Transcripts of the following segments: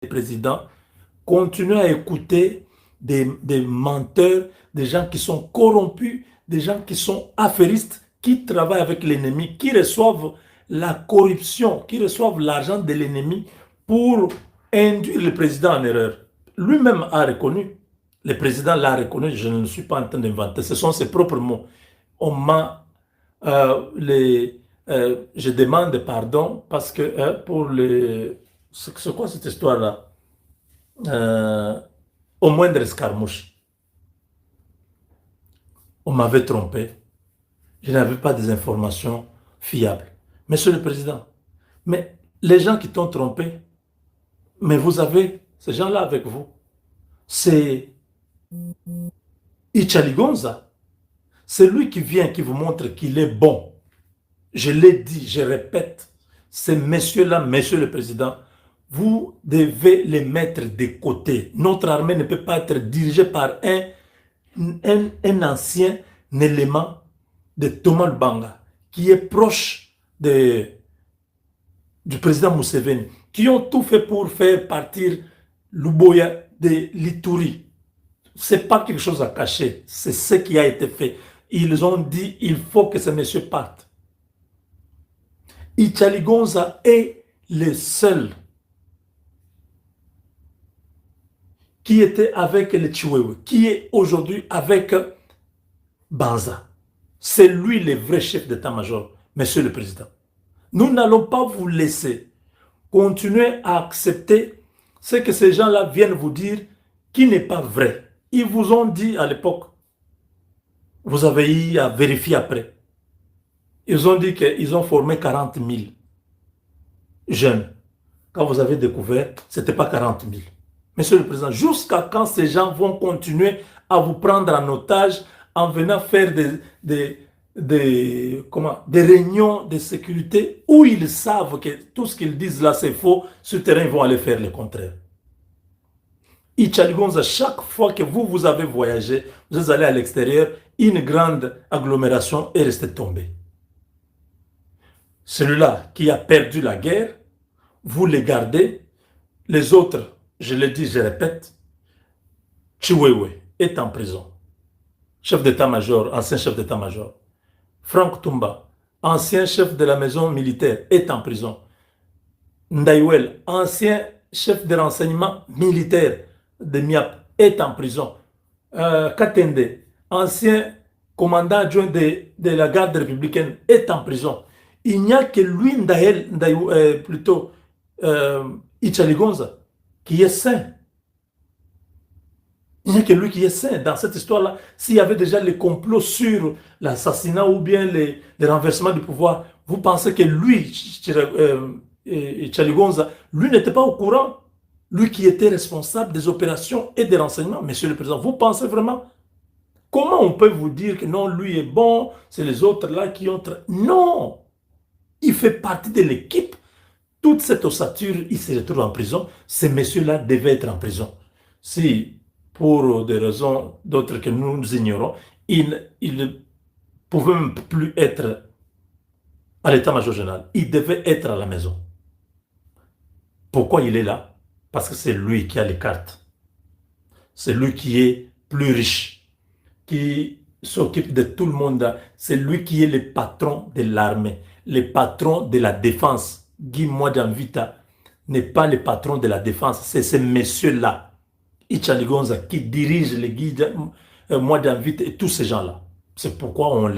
présidents continuent à écouter des menteurs, des gens qui sont corrompus, des gens qui sont affairistes, qui travaillent avec l'ennemi, qui reçoivent la corruption, qui reçoivent l'argent de l'ennemi pour induire le président en erreur. Lui-même a reconnu, le président l'a reconnu, je ne suis pas en train d'inventer, ce sont ses propres mots. On m'a, je demande pardon parce que pour le, c'est quoi cette histoire-là? Euh, Au moindre escarmouche, on m'avait trompé. Je n'avais pas des informations fiables. Monsieur le Président, mais les gens qui t'ont trompé, mais vous avez ces gens-là avec vous. C'est Ichaligonza. C'est lui qui vient, qui vous montre qu'il est bon. Je l'ai dit, je répète, ces messieurs-là, monsieur le Président, vous devez les mettre de côté. Notre armée ne peut pas être dirigée par un ancien élément de Thomas Banga, qui est proche du président Museveni, qui ont tout fait pour faire partir Luboya de l'Ituri. Ce n'est pas quelque chose à cacher, c'est ce qui a été fait. Ils ont dit il faut que ces messieurs partent. Ichaligonza est le seul qui était avec les Chiwewe, qui est aujourd'hui avec Banza. C'est lui le vrai chef d'état-major, monsieur le président. Nous n'allons pas vous laisser continuer à accepter ce que ces gens-là viennent vous dire qui n'est pas vrai. Ils vous ont dit à l'époque, vous avez eu à vérifier après. Ils ont dit qu'ils ont formé 40 000 jeunes. Quand vous avez découvert, ce n'était pas 40 000. Monsieur le Président, jusqu'à quand ces gens vont continuer à vous prendre en otage en venant faire des réunions de sécurité où ils savent que tout ce qu'ils disent là c'est faux, sur le terrain ils vont aller faire le contraire. Ichaligonza, chaque fois que vous avez voyagé, vous êtes allé à l'extérieur, une grande agglomération est restée tombée. Celui-là qui a perdu la guerre, vous les gardez. Les autres, je le dis, je répète, Chiwewe est en prison. Chef d'état-major, ancien chef d'état-major. Franck Toumba, ancien chef de la maison militaire, est en prison. Ndaïwel, ancien chef de renseignement militaire de MIAP, est en prison. Katende, ancien commandant adjoint de la garde républicaine, est en prison. Il n'y a que lui, Ichaligonza, qui est saint. Il n'y a que lui qui est saint. Dans cette histoire-là, s'il y avait déjà les complots sur l'assassinat ou bien les renversements du pouvoir, vous pensez que lui, Ichaligonza, lui n'était pas au courant? Lui qui était responsable des opérations et des renseignements, monsieur le Président, vous pensez vraiment? Comment on peut vous dire que non, lui est bon, c'est les autres là qui ont... Non! Il fait partie de l'équipe. Toute cette ossature, il se retrouve en prison. Ces messieurs-là devaient être en prison. Si, pour des raisons d'autres que nous ignorons, ils ne pouvaient même plus être à l'état-major général. Il devait être à la maison. Pourquoi il est là? Parce que c'est lui qui a les cartes. C'est lui qui est plus riche, qui s'occupe de tout le monde. C'est lui qui est le patron de l'armée, le patron de la défense. Guy Mwadjanvita n'est pas le patron de la défense, c'est ces messieurs-là. Ichaligonza qui dirige les Guy Mwadjanvita et tous ces gens-là. C'est pourquoi on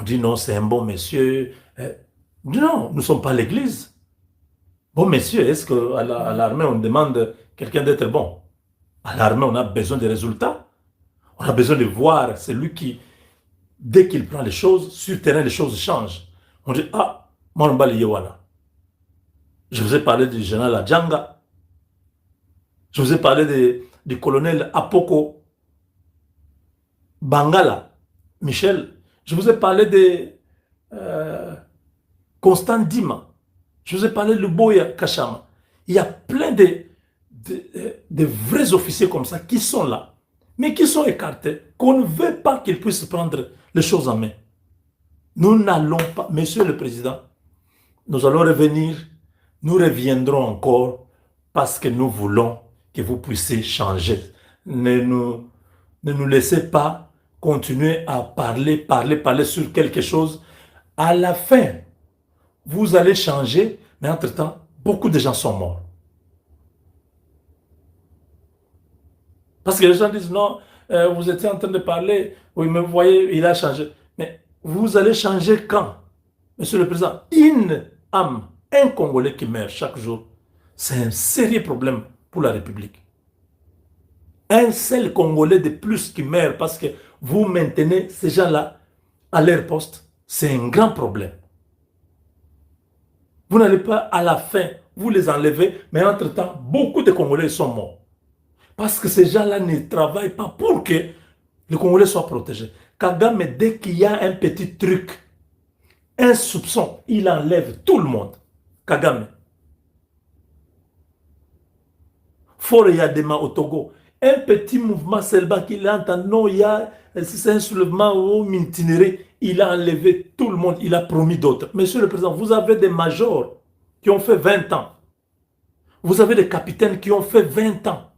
dit non, c'est un bon monsieur. Non, nous ne sommes pas l'église. Bon monsieur, est-ce qu'à l'armée on demande quelqu'un d'être bon? À l'armée on a besoin de résultats. On a besoin de voir celui qui, dès qu'il prend les choses, sur le terrain les choses changent. On dit, ah, Mwanbali Yewana. Je vous ai parlé du général Adjanga. Je vous ai parlé du colonel Apoko Bangala, Michel. Je vous ai parlé de Constant Dima. Je vous ai parlé de Luboya Kachama. Il y a plein de vrais officiers comme ça qui sont là, mais qui sont écartés, qu'on ne veut pas qu'ils puissent prendre les choses en main. Nous n'allons pas, monsieur le Président, nous allons revenir, nous reviendrons encore parce que nous voulons que vous puissiez changer. Ne nous, ne nous laissez pas continuer à parler sur quelque chose. À la fin, vous allez changer, mais entre-temps, beaucoup de gens sont morts. Parce que les gens disent, non, vous étiez en train de parler, oui, mais vous voyez, il a changé. Mais vous allez changer quand? Monsieur le Président, une âme, un Congolais qui meurt chaque jour, c'est un sérieux problème pour la République. Un seul Congolais de plus qui meurt parce que vous maintenez ces gens-là à leur poste, c'est un grand problème. Vous n'allez pas à la fin, vous les enlevez, mais entre-temps, beaucoup de Congolais sont morts. Parce que ces gens-là ne travaillent pas pour que les Congolais soient protégés. Kagame, dès qu'il y a un petit truc, un soupçon, il enlève tout le monde. Kagame. Fort Yadema au Togo. Un petit mouvement seulement qu'il entend, non, il y a, c'est un soulèvement au Mintinéré, il a enlevé tout le monde, il a promis d'autres. Monsieur le Président, vous avez des majors qui ont fait 20 ans. Vous avez des capitaines qui ont fait 20 ans,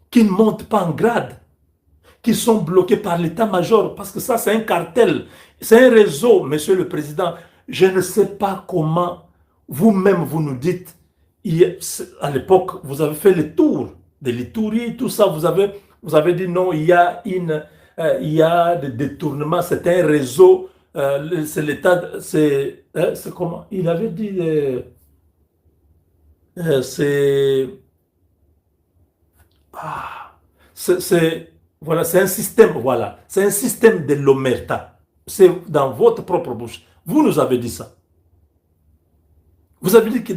qui ne montent pas en grade, qui sont bloqués par l'état-major, parce que ça, c'est un cartel, c'est un réseau, Monsieur le Président. Je ne sais pas comment vous-même vous nous dites, à l'époque, vous avez fait le tour de l'Itourie, tout ça, vous avez dit non, il y a des détournements, c'est un réseau, c'est l'État, c'est comment? Il avait dit, ah, voilà, c'est un système, voilà, c'est un système de l'omerta. C'est dans votre propre bouche. Vous nous avez dit ça. Vous avez dit que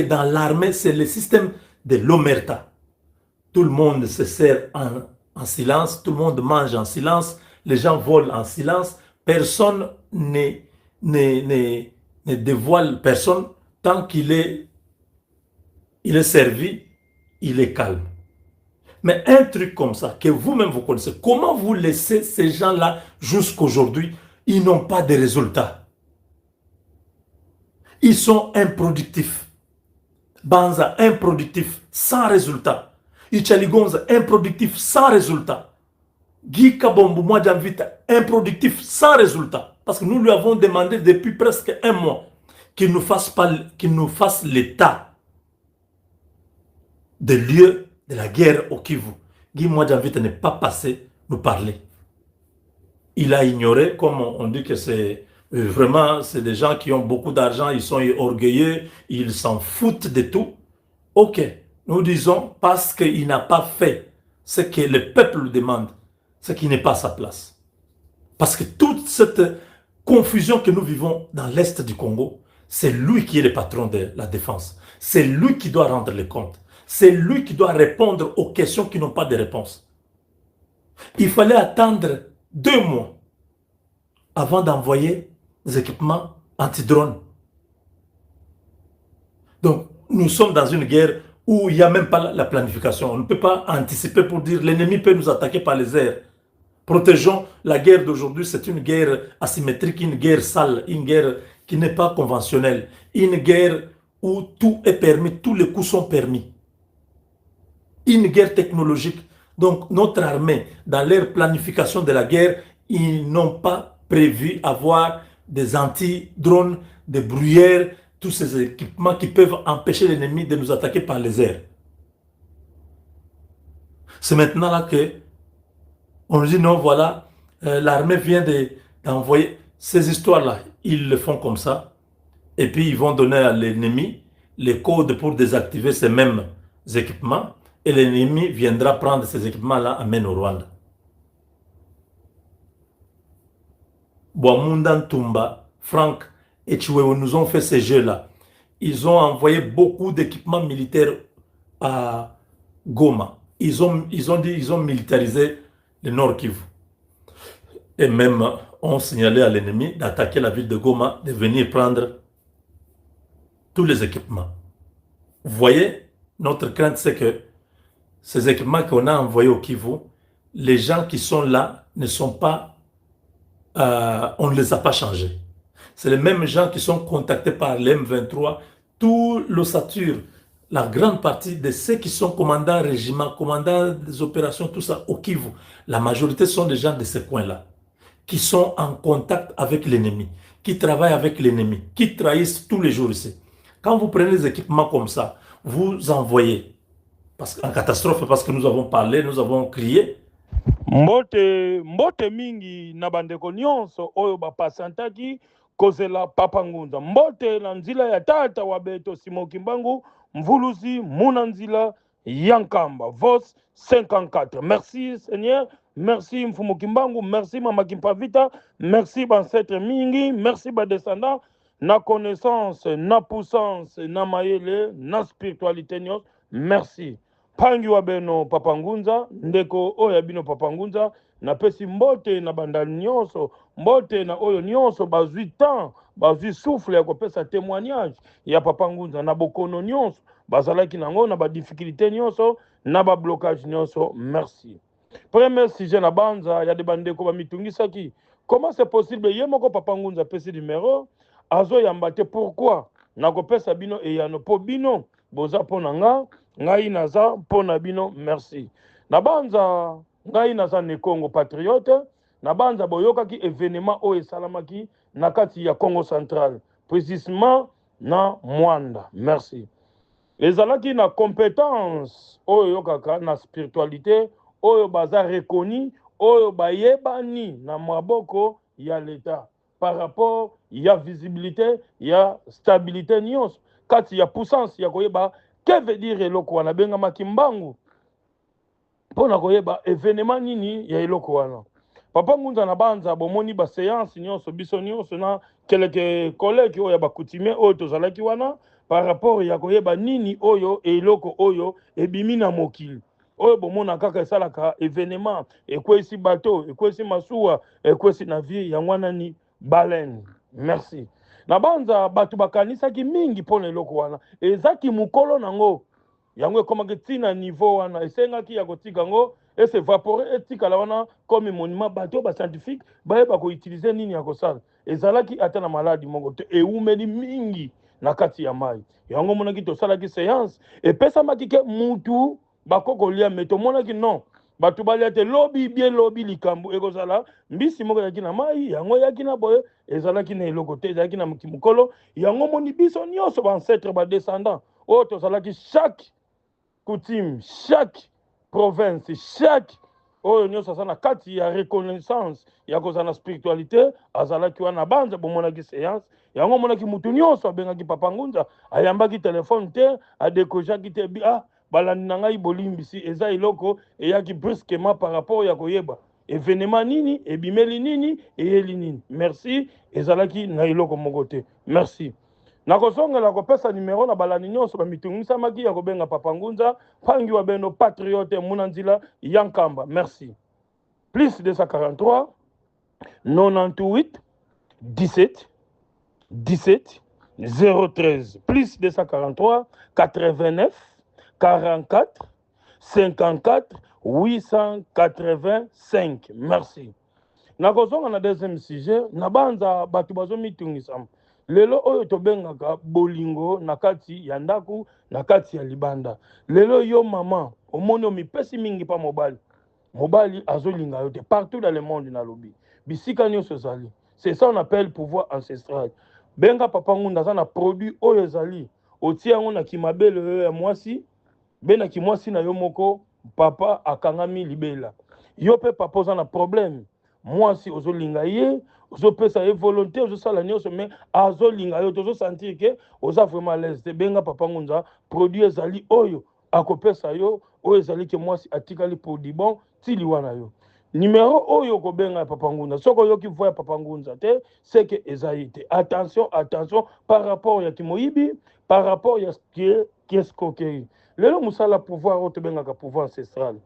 dans l'armée, c'est le système de l'omerta. Tout le monde se sert en silence, tout le monde mange en silence, les gens volent en silence, personne ne dévoile personne tant qu'il est servi, il est calme. Mais un truc comme ça, que vous-même vous connaissez, comment vous laissez ces gens-là jusqu'aujourd'hui, ils n'ont pas de résultats. Ils sont improductifs. Banza, improductif, sans résultat. Ichaligonza, improductif, sans résultat. Guy Kabombo Mwadjanvita, improductif, sans résultat. Parce que nous lui avons demandé depuis presque un mois qu'il nous fasse l'état de lieu de la guerre au Kivu. Guy Mwadjanvita n'est pas passé nous parler. Il a ignoré, comme on dit que c'est vraiment, c'est des gens qui ont beaucoup d'argent, ils sont orgueilleux, ils s'en foutent de tout. Ok, nous disons parce qu'il n'a pas fait ce que le peuple demande, ce qui n'est pas sa place. Parce que toute cette confusion que nous vivons dans l'Est du Congo, c'est lui qui est le patron de la défense. C'est lui qui doit rendre les comptes. C'est lui qui doit répondre aux questions qui n'ont pas de réponse. Il fallait attendre 2 mois avant d'envoyer des équipements anti-drones. Donc, nous sommes dans une guerre où il n'y a même pas la planification. On ne peut pas anticiper pour dire l'ennemi peut nous attaquer par les airs. Protégeons la guerre d'aujourd'hui, c'est une guerre asymétrique, une guerre sale, une guerre qui n'est pas conventionnelle, une guerre où tout est permis, tous les coups sont permis. Une guerre technologique. Donc, notre armée, dans leur planification de la guerre, ils n'ont pas prévu avoir des anti-drones, des bruyères, tous ces équipements qui peuvent empêcher l'ennemi de nous attaquer par les airs. C'est maintenant là que on nous dit non, voilà, l'armée vient d'envoyer ces histoires-là. Ils le font comme ça. Et puis ils vont donner à l'ennemi les codes pour désactiver ces mêmes équipements. Et l'ennemi viendra prendre ces équipements-là, amène au Rwanda. Boamundan Tumba, Franck et Chiwewe nous ont fait ces jeux-là. Ils ont envoyé beaucoup d'équipements militaires à Goma. Ils ont militarisé le Nord Kivu. Et même ont signalé à l'ennemi d'attaquer la ville de Goma, de venir prendre tous les équipements. Vous voyez, notre crainte, c'est que ces équipements qu'on a envoyés au Kivu, les gens qui sont là ne sont pas, on ne les a pas changés. C'est les mêmes gens qui sont contactés par l'M23, tout l'ossature la grande partie de ceux qui sont commandants régiment, commandants des opérations, tout ça, au Kivu, la majorité sont des gens de ce coin-là, qui sont en contact avec l'ennemi, qui travaillent avec l'ennemi, qui trahissent tous les jours ici. Quand vous prenez des équipements comme ça, vous envoyez, parce qu'en catastrophe, parce que nous avons parlé, nous avons crié. Mbote mingi na bandeko nyonso oyo bapasantaki kozela Papa Ngunza. Mbote na nzila ya tata wa beto Simon Kimbangu, mvuluzi muna nzila Yankamba, Vos 54. Merci Seigneur, merci Mfumu Kimbangu, merci Mama Kimpavita, merci Bancetre mingi, merci Badescendant, na connaissance, na puissance, na mayele, na spiritualité nyos, merci. Pangi wa beno Papa Ngunza, ndeko oyo bino Papa Ngunza, na pesi mbote na bandali nyonso, mbote na oyo nyonso bazwi temps, bazwi souffle ya kopesa témoignage ya Papa Ngunza na bokono nyonso, bazalaki nango na ba difficulté nyonso, na ba blocage nyonso, merci. Premier sujet na banza ya de bandeko ba mitungisaki. Comment c'est possible yemoko Papa Ngunza pesi numéro azo yambate pourquoi na kopesa bino e yano po bino boza pona nga ngai naza pona bino merci. Na banza ngai naza ne Congo patriote na banza boyokaki événement o esalamaki na kati ya Congo central précisément na Mwanda merci. Ezalaki na compétence oyo yokaka na spiritualité oyo baza reconnu oyo bayebani na maboko ya l'État par rapport ya visibilité ya stabilité nyonso kati ya puissance ya koyeba que veut dire eloko wana bengamaki mbangu mpona koyeba événement nini ya eloko wana. Papa Ngunza na banza bomoni ba séance nyonso biso nyonso na keleke collègue oyo bakutime oyo tozalaki wana par rapport ya koyeba nini oyo eloko oyo ebimi na mokili oyo bomona kaka esalaka événement ekwesi bateau ekwesi masuwa ekwesi navire ya ngwana ni baleine merci. Na banza batu bakanisaki mingi mpona eloko wana ezaki mukolo nango yango ekomaki ntina niveau wana esengaki ya kotika yango esevapore etikala wana comme monument bato bascientifique bayeba koutilize nini ya kosala ezalaki ata na maladi moko te eumeli mingi na kati ya mai yango monaki tosalaki séance epesamaki ke mutu bakokolia me tomonaki non bato balia te lobi bien lobi likambo ekozala mbisi moko ezalaki na mai yango eyaki na boye ezalaki na eloko te ezalaki na mokolo yango moni biso nyonso baancetre badescendant oyo tozalaki chaque coutume, chaque province, chaque oyo nyonso aza na kati ya reconnaissance ya kozala na spiritualité azalaki wana banza bomonaki séance yango monaki mutu nyonso abengaki Papa Ngunza ayambaki telefone te adekojaki te balandi na ngai bolimbisi eza eloko eyaki brusquement par rapport ya koyeba événement nini ebimeli nini eyeli nini merci ezalaki na eloko moko te merci. Nakozongela kopesa numéro na balani nyonso bamitungisamaki ya kobenga Papa Ngunza pangi wa beno patriote munanzila Yankamba merci. Plus 243 98 17 17 013 plus 243 89 44 54 885 merci. Nakozonga na deuxième sujet na banza batu bazo mitungisama lelo oyo tobengaka bolingo na kati ya ndaku na kati ya libanda lelo yo mama omoni omipesi mingi pa mobali azolinga yo te partout dans le monde na lobi bisika nyonso ezali c'est ça on appelle pouvoir ancestral benga Papa Ngunza aza na produit oyo ezali otia yango na kimabele ya mwasi bena kimwasi na yo moko papa akangami libela yo pe papa oza na problème mwasi ozolinga ye ozopesa ye volonté ozosala nyonso mais azolinga yo tozosentir ke oza vraiment à l'aise te benga Papa Ngunza produit ezali oyo akopesa yo oyo ezali ke mwasi atikali produit bon tili wana yo numéro oyo kobenga Papa Ngunza soko oyoki voya Papa Ngunza te c'est que ezali te attention par rapport ya kimoyibi par rapport ya escroquerie lelo musala pouvoir oyo tobengaka pouvoir ancestral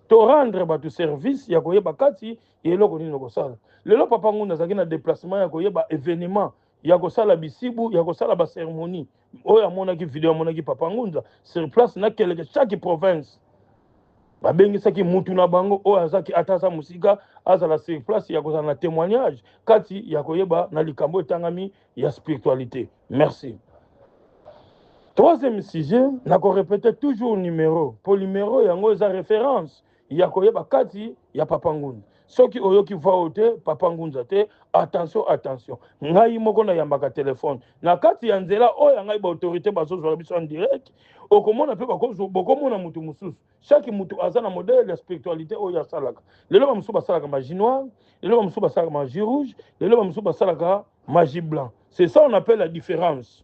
to rendre bato service ya koyeba kati eloko nini okosala lelo Papa Ngunza azalaki na déplacement ya koyeba événement ya kosala bisibu ya kosala bacérémonie oyo amonaki video amonaki Papa Ngunza sur place na keleke chaque province babengisaki mutu na bango oyo azaki ata aza musika azala sur place ya kozala na témoignage kati ya koyeba na likambo etangami ya spiritualité merci. Troisième sujet, n'a qu'on répète toujours numéro. Pour numéro, il y a une référence. Il y a quoi bakati, il y a Papa Ngunza. Ceux qui ont qui voté Papa Ngunza te, attention, attention. Ngai moko na yambaka téléphone. Na kati ya nzela oyo ngai ba autorité bazo zo biso en direct. Okomona pe bakomona mutu mususu. Chaque mutu azana modèle de spiritualité oyo asalaka. Lelo ba musu basalaka magie noire, lelo ba musu basalaka magie rouge, lelo ba musu basalaka magie blanc. C'est ça on appelle la différence.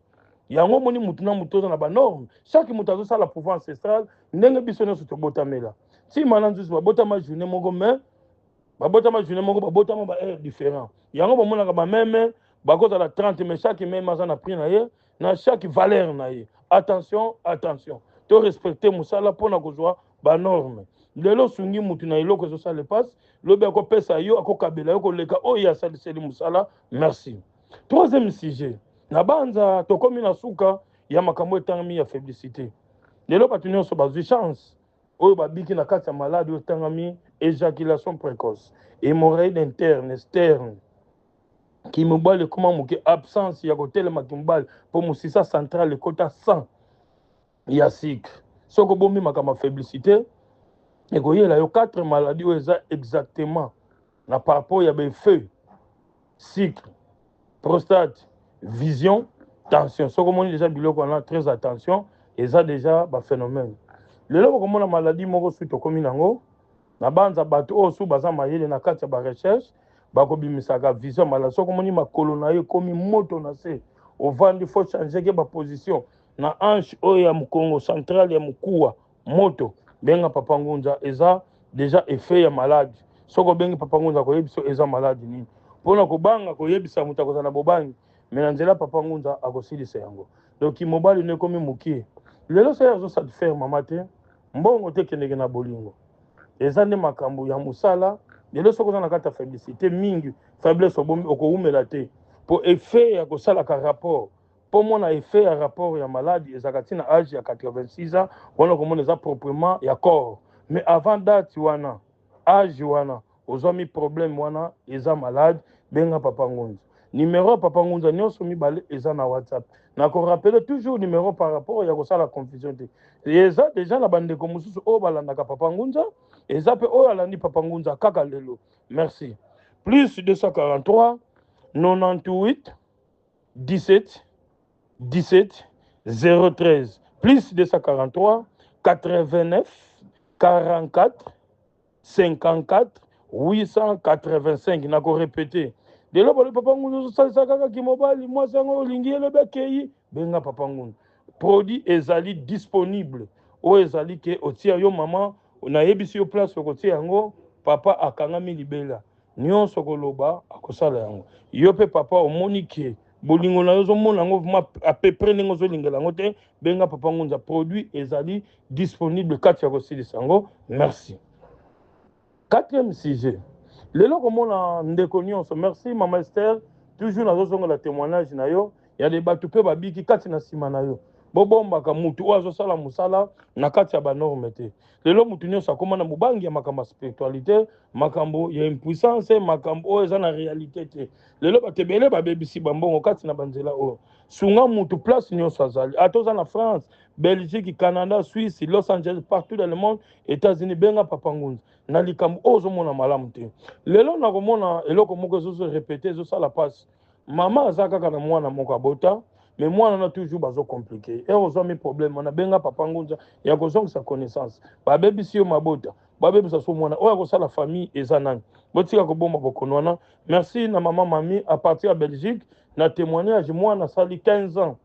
Yango moni mutu na mutu na ba norme. Chaque mutu azo la pouvoir ancestral ndenge biso nyonso tobotamela. Si mananzu babotama journée moko mais babotama journée moko babotama ba heure différent. Yango bomona ka ba même bakota la 30 mais chaque même aza na prix na ye na chaque valeur na ye. Attention, attention. To respecter musala pona kozwa ba norme. Lelo sungi mutu na iloko zo sala passe, lobe ko pesa yo akokabela yo koleka oyo ya saliseli musala. Merci. Troisième sujet. Na banza tokomi na suka ya makambo etangami ya féblicité. Lelo batu nyonso bazwi chance oyo babiki na kati ya malade oyo etangami éjaculation précoce, hémorroïde interne, externe, ki mobali ekoma moke absence ya kotelema kimbali mpo mosisa central ekota 100 ya cycle. Soko bomimaka ma féblicité ekoyela yo 4 maladies oyo eza exactement na par rapport ya befeu cycle, prostate, vision, tension. Ce qu'on déjà biloko on a très attention et ça déjà ba phénomène. Le loko comme la maladie moko suite comme nango na banza bato o su baza mayele na kati ya ba recherche ba ko bimisaka vision maladie. Ce qu'on makolo na ye komi moto na se au vent faut changer ke ba position na hanche o ya mukongo central ya mukuwa moto benga Papa Ngunza eza déjà effet ya maladie. Soko bengi Papa Ngunza ko yebiso eza maladie nini. Pona ko banga ko yebisa mutako na bobangi mais nzela Papa Ngunza akosilisa yango. Donc mobali ne komi mukie. Lelo sa yazo satisfaire mama te mbongo te kendeke na bolingo. Eza ne makambo ya musala lelo soko na kata féblicité mingi faiblesse obombi okoumela te pour effet ya kosala ka rapport. Pour mon effet ya rapport ya maladie ezakati na âge ya 86 ans wana komona eza proprement ya corps. Mais avant date wana âge wana ozomi problème wana eza malade benga Papa Ngunza. Numéro Papa Ngunza nyonso mibale eza na WhatsApp. Na ko rappeler toujours numéro par rapport ya kosala confusion te. Eza déjà la bande ko mususu o balandaka Papa Ngunza, eza pe o alandi Papa Ngunza kaka lelo. Merci. Plus 243 98 17 17 013 plus 243 89 44 54 885. Na ko répéter. Dès lors, Papa Ngunza salsaka ki mobali moi sango olingi elebe kei benga Papa Ngunza. Produit ezali disponible. O ezali ke otia yo maman na yebisi yo place okotia yango papa akangami libela. Nyonso koloba akosala yango. Yo pe papa omoni ke bolingo na yo zo mona yango à peu près ndenge zo lingela yango te benga Papa Ngunza. Produit ezali disponible kati ya kosilisa yango. Merci. Quatrième sujet. Lelo komona ndeko nyonso merci Mama Esther toujours nazozonga la témoignage na yo ya de batu pe babiki kati na sima na yo bobombaka mutu oyo azosala musala na kati ya banorme te. Lelo mutu nyonso akoma na mobangi ya makambo ya spiritualité makambo ya impuissance makambo oyo eza na réalité te. Lelo bato ebele babebisi bambongo kati na banzela oyo sunga mutu place nyonso azali ata oza na France, Belgique, Canada, Suisse, Los Angeles, partout dans le monde, États-Unis benga Papa Ngunza na likambo ozo mona malamu te. Lelo na komona eloko moko ezozo répéter ezosala passe mama aza kaka na mwana moko abota mais mwana na toujours bazo compliqué et ozwami problème na benga Papa Ngunza ya kozongisa connaissance babebisi yo mabota babebisa so mwana oyo akosala famille eza nani botika kobomba bokono wana. Merci na mama mami à partir ya Belgique na témoignage mwana sali 15 ans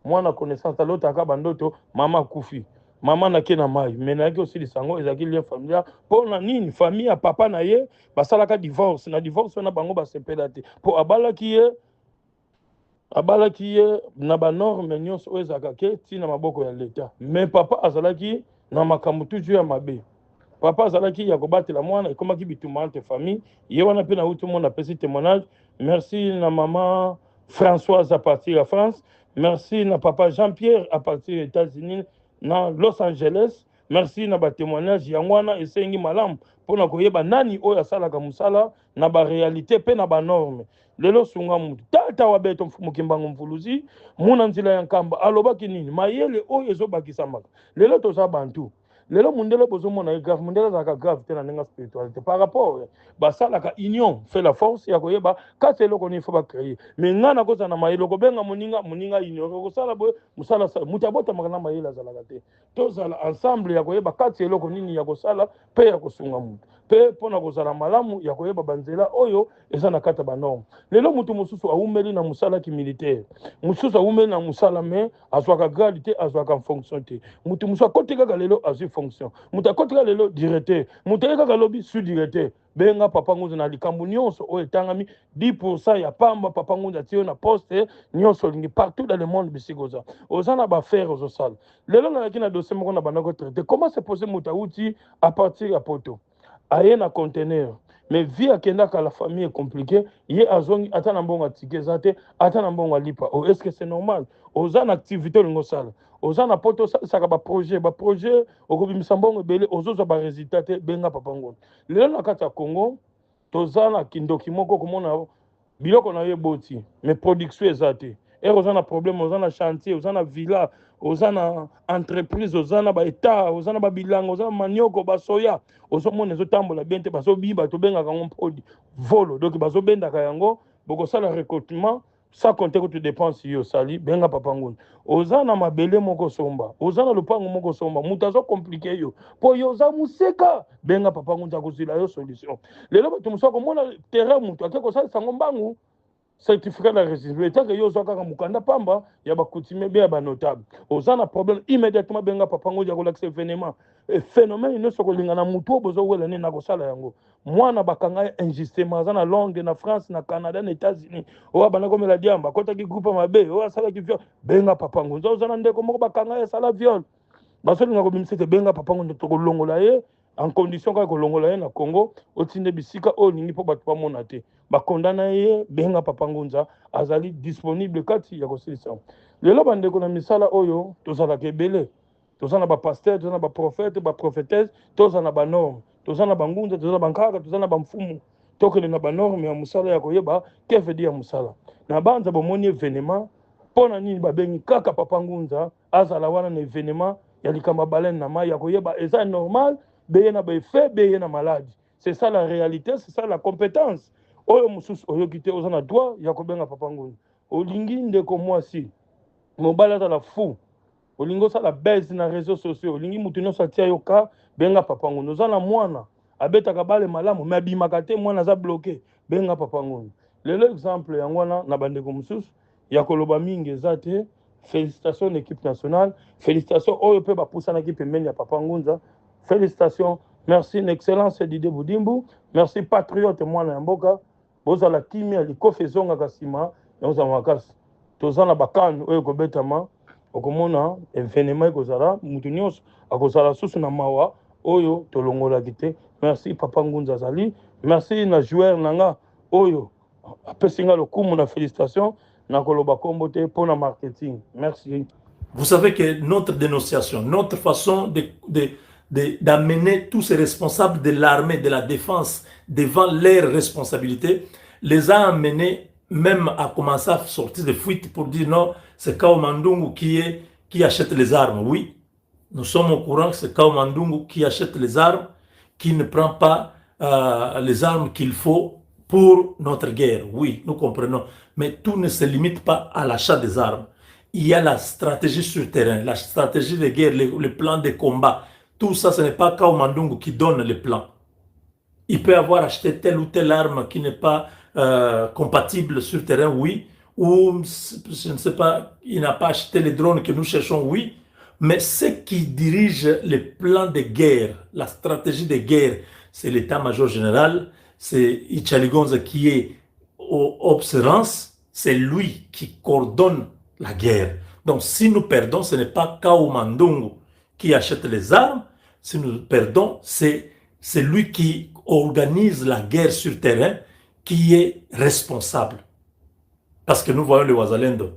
mwana connaissance alotaka bandoto mama kufi maman na ke na mai mais na aussi les sango ezaki lien familial pour na nini famille ya papa na ye basalaka divorce na divorce na bango basepela te pour abalaki ye na ba norme nyonso oyo ezaka ke ti na maboko ya l'état mais papa azalaki na makambo toujours ya mabe. Papa azalaki ya kobatela mwana ekomaki bitumba te famille ye wana pe na utu mona pesi témoignage. Merci na maman Françoise à partir de France. Merci na papa Jean-Pierre à partir des États-Unis na Los Angeles. merci na ba témoignage yango wana esengi malamu mpona koyeba nani oyo asalaka mosala na baréalité mpe na banorme. Lelo sunga mutu tata wa beto mukimbango mvuluzi muna nzila ya nkamba alobaki nini mayele oyo ezobakisamaka lelo toza bantu. Lelo mundele bozomona grave mundele azalaka grave te na ndenge spiritualité par rapport basalaka union fait la force ya koyeba kati eloko nini faut bacréer mais nga na kozala na mayele kobenga moninga ignore kosala boye mosala mutu abotamaka na mayele azalaka te tozala ensemble ya koyeba kati eloko nini ya kosala mpe ya kosunga mutu mpe mpona kozala malamu ya koyeba banzela oyo eza na kati ya banorme. Lelo mutu mosusu awumeli na mosala ki militaire mosusu awumeli na mosala me azwaka grade te azwaka fonction te mutu mosusu akoti kaka lelo azwi fonction mutu akoti kaka lelo directeur mutu aye kaka lobi sous directeur benga papa ngunza na likambo nyonso oyo etangami 10% ya pamba papa ngunza atie yo na poste nyonso olingi partout dans le monde bisika oza na bafere ozosala. Lelo nalaki na dossier moko na bandako traité comment se poser mutu awuti à partir ya poto aye na conteneur mais vie akendaka la famille est compliquée ye azongi ata na mbongo atike eza te ata na mbongo alipa est ce que c'est normal oza na activité olingi osala oza na poto osalisaka baprojet okobimisa mbongo ebele ozozwa baresultat te benga papa ngoni. Lelo na kati ya Congo toza na kindoki moko komona biloko na ye boti mais production eza te oza na problème oza na chantier oza na villa oza na entreprise oza na baetat oza na babilanga oza na manioko basoya ozomona ezotambola bien te bazobiba tobengaka yango mpodi volo donc bazobendaka yango bokosala recrutement sans compter que tu dépenses yo sali benga papa ngoni. Oza na mabele moko somba oza na lupango moko somba mutu azo compliqué yo po yo oza museka benga papa ngoni akozila yo solution. Lelo bato mosusu akomona terrain mutu ake kosalisa yango mbangu certificat de résidency que yo zaka mukanda pamba ya bakutime be ya banotable oza na problème immédiatement benga papa ngoni ya kolakisa événement phénomène ne sokolinga na mutu bozo wela ne na kosala yango mwana bakanga injustement aza na Londres na France na Canada na États-Unis owa bana komela diamba kota ki groupe mabe owa sala ki viol benga papa ngoni oza na ndeko moko bakanga ya sala viol basolinga kobimisa te benga papa ngoni tokolongola ye en condition kaka kolongola ye na Congo otinde bisika oyo ningi mpo bato bamona te bakondana ye benga papa ngunza azali disponible kati ya kosilisa. Lelo bandeko na misala oyo tozalaka ebele toza na bapaster toza na baprofete baprophétesse toza na banorme toza na bangunza toza na bankaka toza na bamfumu tokende na banorme ya mosala ya koyeba kefedi ya mosala na banza bomoni événement mpona nini babengi kaka papa ngunza azala wana na événement ya likambo balene na mai ya koyeba eza normal beye na baeffet beye na maladie. C'est ça la réalité, c'est ça la compétence oyo mosusu oyoki te oza na droit ya kobenga papa ngoni. Olingi ndeko mwasi mobali azala fou olingi osala baise na réseaux sociaux olingi mutu nyonso atia yo ka benga papa ngoni. Oza na mwana abetaka bale malamu me abimaka te mwana aza bloqué benga papa ngoni. Lelo exemple yango wana na bandeko mosusu ya koloba mingi eza te. Félicitations l'équipe nationale, félicitations oyo pe bapusanaki pembeni ya papa ngunza. Félicitations, merci une excellence Didier Boudimbu, merci patriote mwana ya mboka bozala kimia likofe zonga kasima yoza makasi tozana bakani oyo kobetama okomona événement ekozala mutu nyonso akozala susu na mawa oyo tolongolaki te. Merci papa ngunza zali, merci na joueur nanga oyo apesi nga lokumu na félicitations na koloba kombo te mpona marketing. Merci. Vous savez que notre dénonciation, notre façon d'amener tous ces responsables de l'armée, de la défense, devant leurs responsabilités, les a amenés même à commencer à sortir de fuite pour dire non, c'est Kao Mandungu qui achète les armes. Oui, nous sommes au courant que c'est Kao Mandungu qui achète les armes, qui ne prend pas les armes qu'il faut pour notre guerre. Oui, nous comprenons. Mais tout ne se limite pas à l'achat des armes. Il y a la stratégie sur terrain, la stratégie de guerre, le plan de combat. Tout ça, ce n'est pas Kao Mandungu qui donne le plan. Il peut avoir acheté telle ou telle arme qui n'est pas compatible sur terrain, oui. Ou, je ne sais pas, il n'a pas acheté les drones que nous cherchons, oui. Mais ce qui dirige le plan de guerre, la stratégie de guerre, c'est l'état-major général, c'est Ichaligonza qui est aux observances, c'est lui qui coordonne la guerre. Donc si nous perdons, ce n'est pas Kao Mandungu qui achète les armes, si nous perdons, c'est lui qui organise la guerre sur terrain, qui est responsable. Parce que nous voyons les Wazalendo,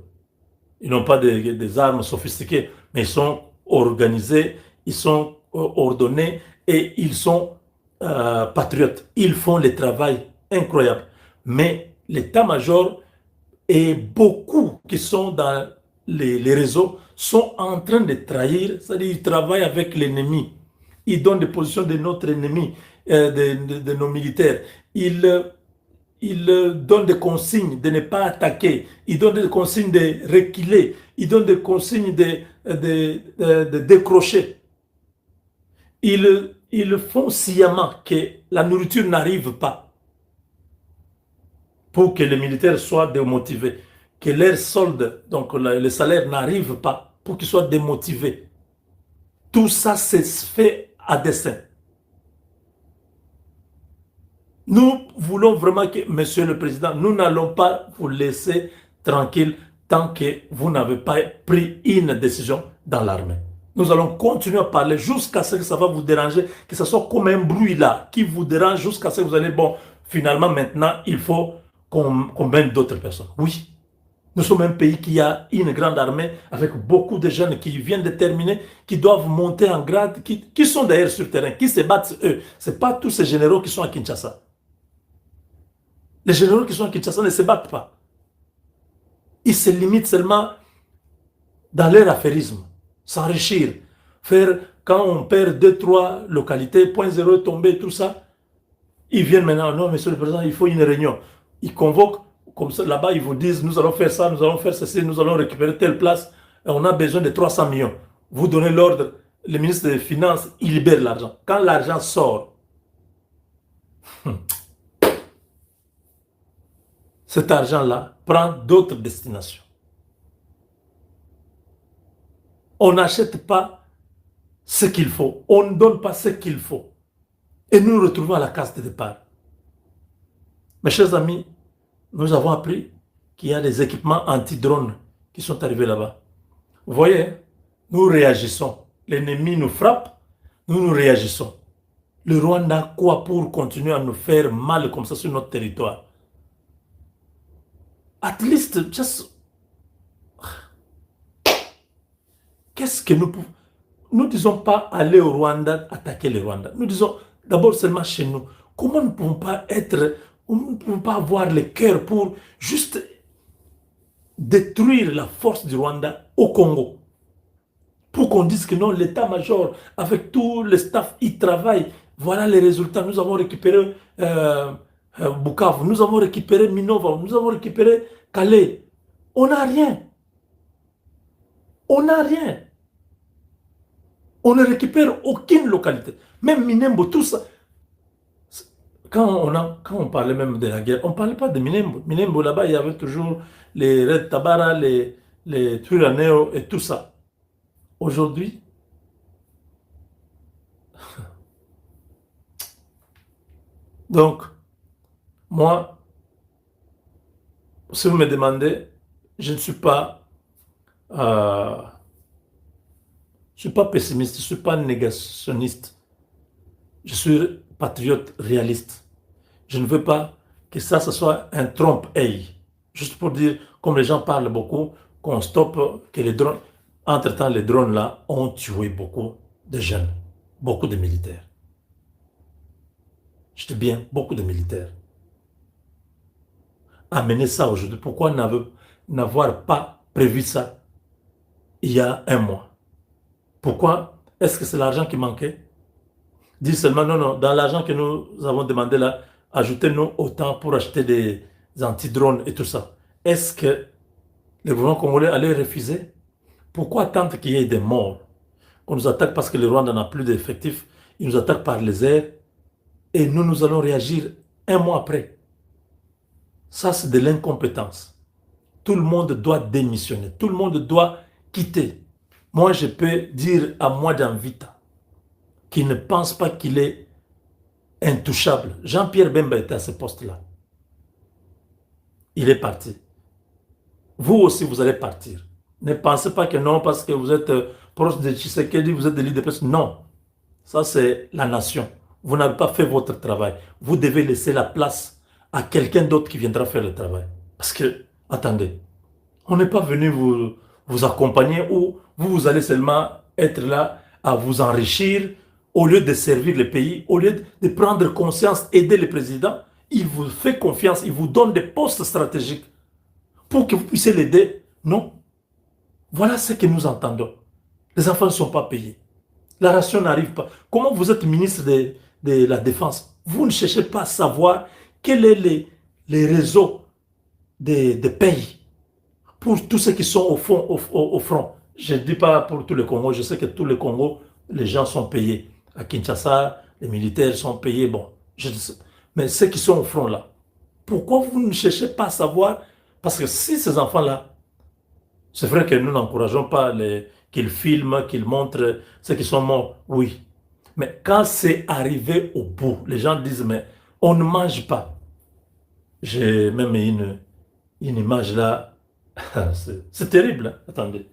ils n'ont pas des armes sophistiquées, mais ils sont organisés, ils sont ordonnés et ils sont patriotes. Ils font le travail incroyable. Mais l'état-major et beaucoup qui sont dans les réseaux sont en train de trahir, c'est-à-dire ils travaillent avec l'ennemi. Ils donnent des positions de notre ennemi, de nos militaires. Ils donnent des consignes de ne pas attaquer. Ils donnent des consignes de reculer. Ils donnent des consignes de décrocher. Ils font sciemment que la nourriture n'arrive pas pour que les militaires soient démotivés. Que leur solde, donc le salaire n'arrive pas pour qu'ils soient démotivés. Tout ça se fait à dessein. Nous voulons vraiment que, Monsieur le Président, nous n'allons pas vous laisser tranquille tant que vous n'avez pas pris une décision dans l'armée. Nous allons continuer à parler jusqu'à ce que ça va vous déranger, que ce soit comme un bruit là qui vous dérange jusqu'à ce que vous allez, bon, finalement maintenant, il faut qu'on mène d'autres personnes. Oui, nous sommes un pays qui a une grande armée avec beaucoup de jeunes qui viennent de terminer, qui doivent monter en grade, qui sont d'ailleurs sur le terrain, qui se battent eux. Ce n'est pas tous ces généraux qui sont à Kinshasa. Les généraux qui sont à Kinshasa ne se battent pas. Ils se limitent seulement dans leur affairisme, s'enrichir, faire, quand on perd 2-3 localités, point zéro est tombé, tout ça, ils viennent maintenant, non, Monsieur le Président, il faut une réunion. Ils convoquent, comme ça, là-bas, ils vous disent, nous allons faire ça, nous allons faire ceci, nous allons récupérer telle place, et on a besoin de 300 millions. Vous donnez l'ordre, le ministre des Finances, il libère l'argent. Quand l'argent sort, cet argent-là prend d'autres destinations. On n'achète pas ce qu'il faut. On ne donne pas ce qu'il faut. Et nous nous retrouvons à la case de départ. Mes chers amis, nous avons appris qu'il y a des équipements anti-drones qui sont arrivés là-bas. Vous voyez, nous réagissons. L'ennemi nous frappe, nous réagissons. Le Rwanda a quoi pour continuer à nous faire mal comme ça sur notre territoire? At least, just... Qu'est-ce que nous pouvons... Nous ne disons pas aller au Rwanda, attaquer le Rwanda. Nous disons d'abord seulement chez nous. Comment nous ne pouvons pas être... Nous ne pouvons pas avoir le cœur pour juste détruire la force du Rwanda au Congo. Pour qu'on dise que non, l'état-major, avec tout le staff, il travaille. Voilà les résultats. Nous avons récupéré... Bukavu, nous avons récupéré Minova, nous avons récupéré Calais. On n'a rien. On n'a rien. On ne récupère aucune localité. Même Minembo, tout ça. Quand on parlait même de la guerre, on ne parlait pas de Minembo. Minembo, là-bas, il y avait toujours les Red Tabara, les Turaneo et tout ça. Aujourd'hui, donc, moi, si vous me demandez, je ne suis pas pessimiste, je ne suis pas négationniste. Je suis patriote réaliste. Je ne veux pas que ça ce soit un trompe-œil. Juste pour dire, comme les gens parlent beaucoup, qu'on stoppe, que les drones... Entre-temps, les drones là ont tué beaucoup de jeunes, beaucoup de militaires. Je dis bien, beaucoup de militaires. Amener ça aujourd'hui, pourquoi n'avoir pas prévu ça il y a un mois? Pourquoi? Est-ce que c'est l'argent qui manquait? Dis seulement, non, non, dans l'argent que nous avons demandé là, ajoutez-nous autant pour acheter des anti-drones et tout ça. Est-ce que le gouvernement congolais allait refuser? Pourquoi attendre qu'il y ait des morts? On nous attaque parce que le Rwanda n'a plus d'effectifs, il nous attaque par les airs, et nous allons réagir un mois après. Ça, c'est de l'incompétence. Tout le monde doit démissionner. Tout le monde doit quitter. Moi, je peux dire à Mwadjan Vita qu'il ne pense pas qu'il est intouchable. Jean-Pierre Bemba était à ce poste-là. Il est parti. Vous aussi, vous allez partir. Ne pensez pas que non, parce que vous êtes proche de Tshisekedi, vous êtes de l'IDPS. Non. Ça, c'est la nation. Vous n'avez pas fait votre travail. Vous devez laisser la place à quelqu'un d'autre qui viendra faire le travail. Parce que, attendez, on n'est pas venu vous accompagner ou vous allez seulement être là à vous enrichir, au lieu de servir le pays, au lieu de prendre conscience, aider le président, il vous fait confiance, il vous donne des postes stratégiques pour que vous puissiez l'aider. Non. Voilà ce que nous entendons. Les enfants ne sont pas payés. La ration n'arrive pas. Comment vous êtes ministre de la Défense? Vous ne cherchez pas à savoir quels sont les réseaux de paye pour tous ceux qui sont au front. Je ne dis pas pour tout le Congo, je sais que tout le Congo, les gens sont payés. À Kinshasa, les militaires sont payés, bon, je sais. Mais ceux qui sont au front là, pourquoi vous ne cherchez pas à savoir? Parce que si ces enfants-là, c'est vrai que nous n'encourageons pas qu'ils filment, qu'ils montrent ceux qui sont morts, oui. Mais quand c'est arrivé au bout, les gens disent, mais on ne mange pas. J'ai même une image là, c'est terrible, hein? Attendez.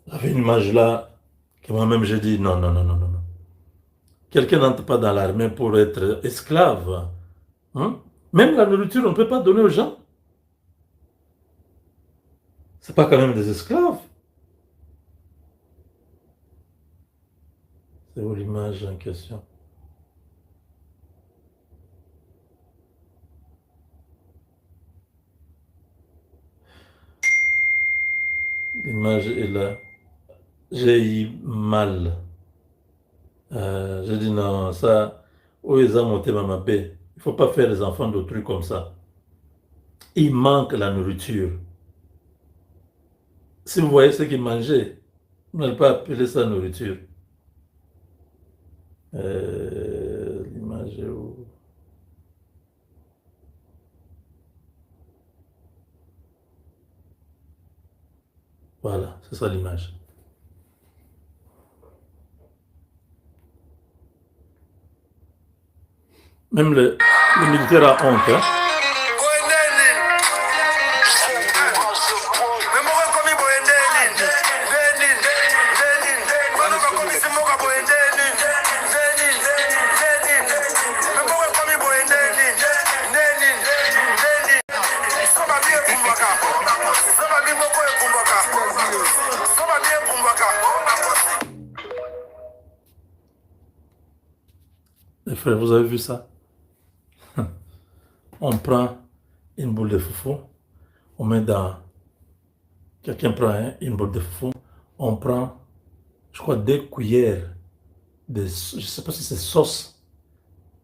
J'avais une image là, que moi-même j'ai dit, non, non, non, non, non. Quelqu'un n'entre pas dans l'armée pour être esclave. Hein? Même la nourriture, on ne peut pas donner aux gens. C'est pas quand même des esclaves. C'est où l'image en question? L'image est là. J'ai eu mal. J'ai dit non, ça, où ils ont monté ma paix. Il ne faut pas faire les enfants d'autrui comme ça. Il manque la nourriture. Si vous voyez ce qu'ils mangeaient, vous n'allez pas appeler ça nourriture. L'image est où? Voilà, c'est ça l'image. Même le militaire a honte. Hein? Les frères, vous avez vu ça? On prend une boule de foufou, on met dans... Quelqu'un prend une boule de foufou, on prend, je crois, 2 cuillères de... Je ne sais pas si c'est sauce.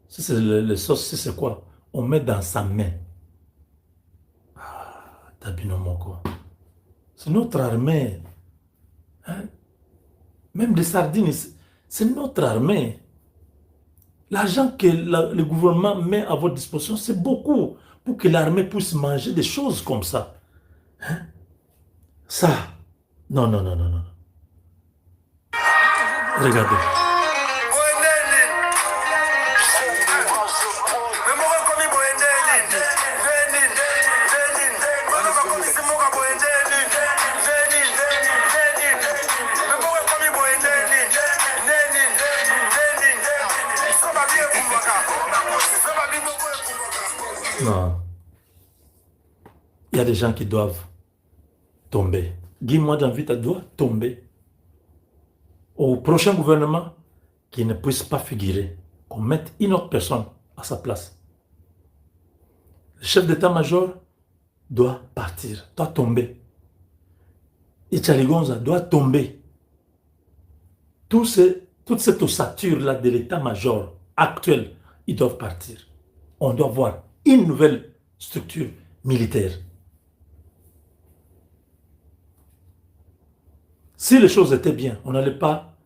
Si c'est le sauce, si c'est quoi? On met dans sa main. Ah, Tabino Moko. C'est notre armée. Hein? Même des sardines, c'est notre armée. L'argent que le gouvernement met à votre disposition, c'est beaucoup pour que l'armée puisse manger des choses comme ça. Hein? Ça, non, non, non, non, non. Regardez. Non. Il y a des gens qui doivent tomber. Guy-moi d'Anvita doit tomber. Au prochain gouvernement, qui ne puisse pas figurer, qu'on mette une autre personne à sa place. Le chef d'état-major doit partir, doit tomber. Ichaligonza doit tomber. Toute cette ossature-là de l'état-major actuel, ils doivent partir. On doit voir une nouvelle structure militaire. Si les choses étaient bien, on n'allait pas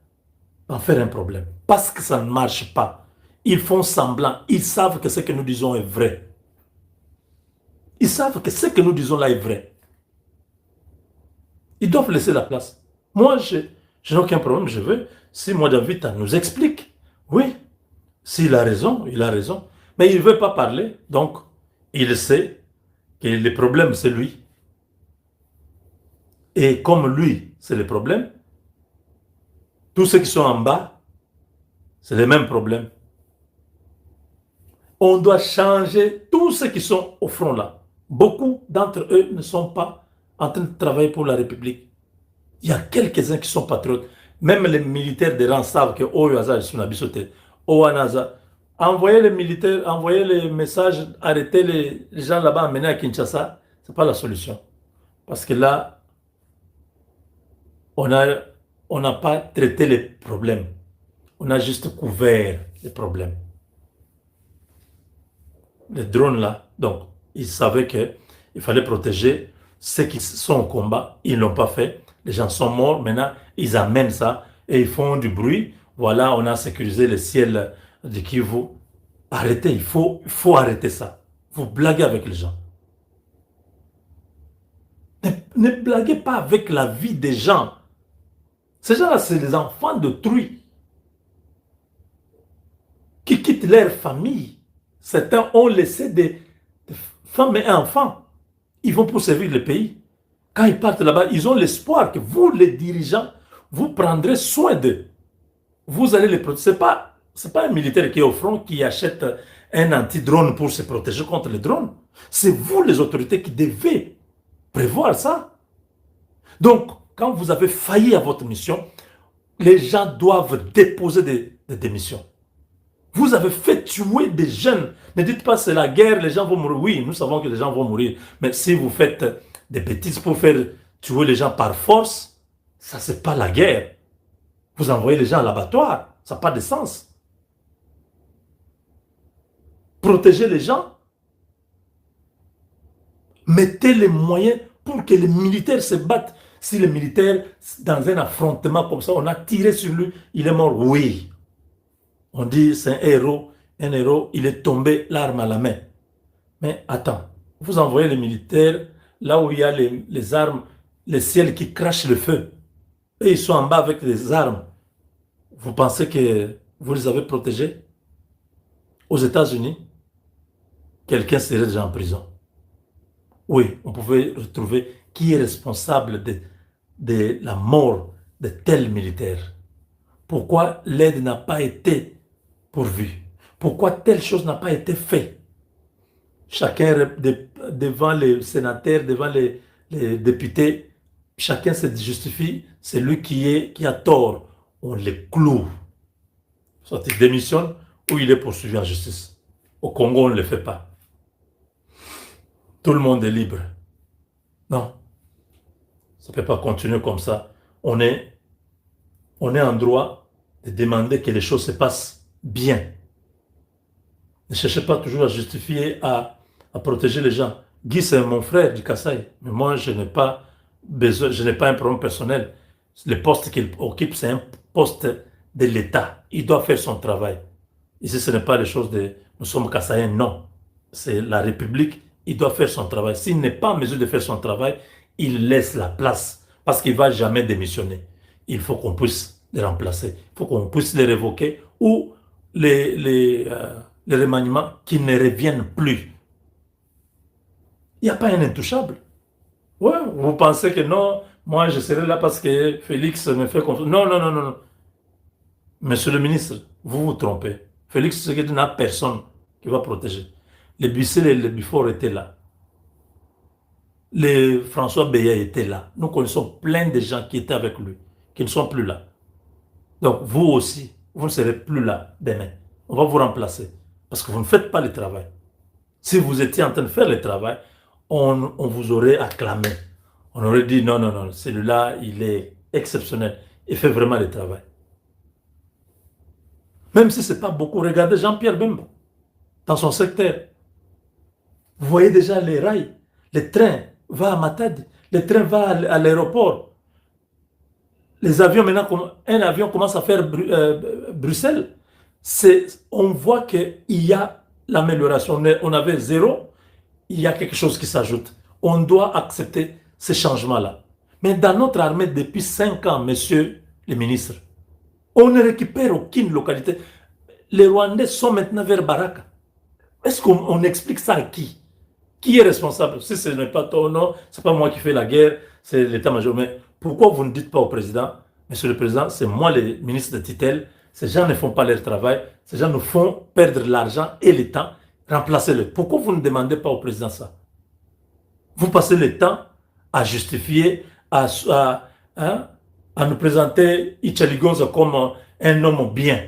en faire un problème. Parce que ça ne marche pas. Ils font semblant. Ils savent que ce que nous disons est vrai. Ils savent que ce que nous disons là est vrai. Ils doivent laisser la place. Moi, je n'ai aucun problème. Je veux, si moi David nous explique, oui, s'il a raison, il a raison. Mais il ne veut pas parler. Donc, il sait que le problème, c'est lui. Et comme lui, c'est le problème, tous ceux qui sont en bas, c'est le même problème. On doit changer tous ceux qui sont au front là. Beaucoup d'entre eux ne sont pas en train de travailler pour la République. Il y a quelques-uns qui sont patriotes. Même les militaires de rang savent que Oyo sont abisoté. Owanaza. Envoyer les militaires, envoyer les messages, arrêter les gens là-bas, emmener à Kinshasa, ce n'est pas la solution. Parce que là, on n'a pas traité les problèmes. On a juste couvert les problèmes. Les drones là, donc, ils savaient qu'il fallait protéger ceux qui sont au combat. Ils ne l'ont pas fait. Les gens sont morts. Maintenant, ils amènent ça et ils font du bruit. Voilà, on a sécurisé le ciel de Kivu. Arrêtez, il faut arrêter ça. Vous blaguez avec les gens. Ne blaguez pas avec la vie des gens. Ces gens-là, c'est les enfants d'autrui qui quittent leur famille. Certains ont laissé des femmes et enfants. Ils vont pour servir le pays. Quand ils partent là-bas, ils ont l'espoir que vous, les dirigeants, vous prendrez soin d'eux. Vous allez les protéger. Ce n'est pas un militaire qui est au front qui achète un anti-drone pour se protéger contre les drones. C'est vous, les autorités, qui devez prévoir ça. Donc, quand vous avez failli à votre mission, les gens doivent déposer des démissions. Vous avez fait tuer des jeunes. Ne dites pas c'est la guerre, les gens vont mourir. Oui, nous savons que les gens vont mourir. Mais si vous faites des bêtises pour faire tuer les gens par force, ça c'est pas la guerre. Vous envoyez les gens à l'abattoir, ça n'a pas de sens. Protégez les gens. Mettez les moyens pour que les militaires se battent. Si le militaire, dans un affrontement comme ça, on a tiré sur lui, il est mort, oui. On dit c'est un héros, il est tombé l'arme à la main. Mais attends, vous envoyez les militaires là où il y a les armes, les ciels qui crachent le feu. Et ils sont en bas avec des armes. Vous pensez que vous les avez protégés? Aux États-Unis, quelqu'un serait déjà en prison. Oui, on pouvait retrouver qui est responsable de la mort de tel militaire. Pourquoi l'aide n'a pas été pourvue? Pourquoi telle chose n'a pas été faite? Chacun, devant les sénateurs, devant les députés, chacun se justifie, c'est lui qui a tort. On le cloue. Soit il démissionne ou il est poursuivi en justice. Au Congo, on ne le fait pas. Tout le monde est libre. Non. Ça ne peut pas continuer comme ça. On est en droit de demander que les choses se passent bien. Ne cherchez pas toujours à justifier, à protéger les gens. Guy, c'est mon frère du Kassai. Mais moi, je n'ai pas besoin, je n'ai pas un problème personnel. Le poste qu'il occupe, c'est un poste de l'État. Il doit faire son travail. Ici, ce n'est pas les choses de nous sommes Kassaïens, non. C'est la République, il doit faire son travail. S'il n'est pas en mesure de faire son travail, il laisse la place parce qu'il ne va jamais démissionner. Il faut qu'on puisse les remplacer. Il faut qu'on puisse les révoquer ou les remaniements qui ne reviennent plus. Il n'y a pas un intouchable. Ouais, vous pensez que non, moi je serai là parce que Félix me fait confiance. Non, non, non, non, non. Monsieur le ministre, vous vous trompez. Félix Tshisekedi n'a personne qui va protéger. Les Bissel et les Bifort étaient là. Les François Beya étaient là. Nous connaissons plein de gens qui étaient avec lui, qui ne sont plus là. Donc vous aussi, vous ne serez plus là demain. On va vous remplacer parce que vous ne faites pas le travail. Si vous étiez en train de faire le travail, on vous aurait acclamé. On aurait dit non, non, non, celui-là, il est exceptionnel. Il fait vraiment le travail. Même si ce n'est pas beaucoup, regardez Jean-Pierre Bemba, dans son secteur. Vous voyez déjà les rails, le train va à Matadi, le train va à l'aéroport. Les avions, maintenant, un avion commence à faire Bruxelles. On voit qu'il y a l'amélioration. On avait 0, il y a quelque chose qui s'ajoute. On doit accepter ces changements-là. Mais dans notre armée, depuis 5 ans, messieurs les ministres, on ne récupère aucune localité. Les Rwandais sont maintenant vers Baraka. Est-ce qu'on explique ça à qui? Qui est responsable? Si ce n'est pas toi, non, ce n'est pas moi qui fais la guerre, c'est l'état-major. Mais pourquoi vous ne dites pas au président, monsieur le président, c'est moi le ministre de tutelle, ces gens ne font pas leur travail, ces gens nous font perdre l'argent et le temps, remplacez-le. Pourquoi vous ne demandez pas au président ça? Vous passez le temps à justifier, hein, à nous présenter Ichaligonza comme un homme bien.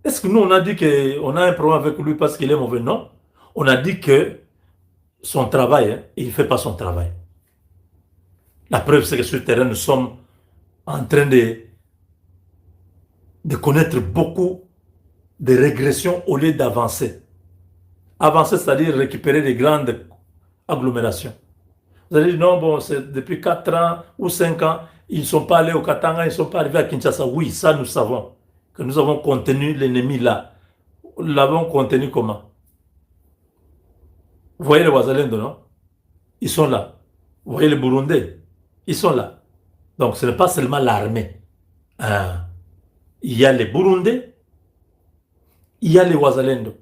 Est-ce que nous, on a dit qu'on a un problème avec lui parce qu'il est mauvais? Non. On a dit que son travail, hein, il ne fait pas son travail. La preuve, c'est que sur le terrain, nous sommes en train de connaître beaucoup de régressions au lieu d'avancer. Avancer, c'est-à-dire récupérer des grandes agglomérations. Vous allez dire, non, bon, c'est depuis 4 ans ou 5 ans, ils ne sont pas allés au Katanga, ils ne sont pas arrivés à Kinshasa. Oui, ça, nous savons que nous avons contenu l'ennemi là. Nous l'avons contenu comment? Vous voyez les Wazalendo, non? Ils sont là. Vous voyez les Burundais? Ils sont là. Donc, ce n'est pas seulement l'armée. Hein. Il y a les Burundais, il y a les Wazalendo.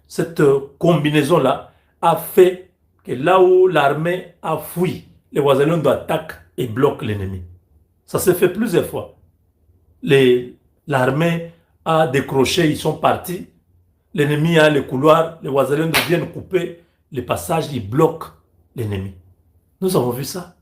Cette combinaison-là a fait que là où l'armée a fui, les Wazalendo attaquent et bloquent l'ennemi. Ça s'est fait plusieurs fois. L'armée a décroché, ils sont partis. L'ennemi a les couloirs, les Wazalendo viennent couper les passages, ils bloquent l'ennemi. Nous avons vu ça.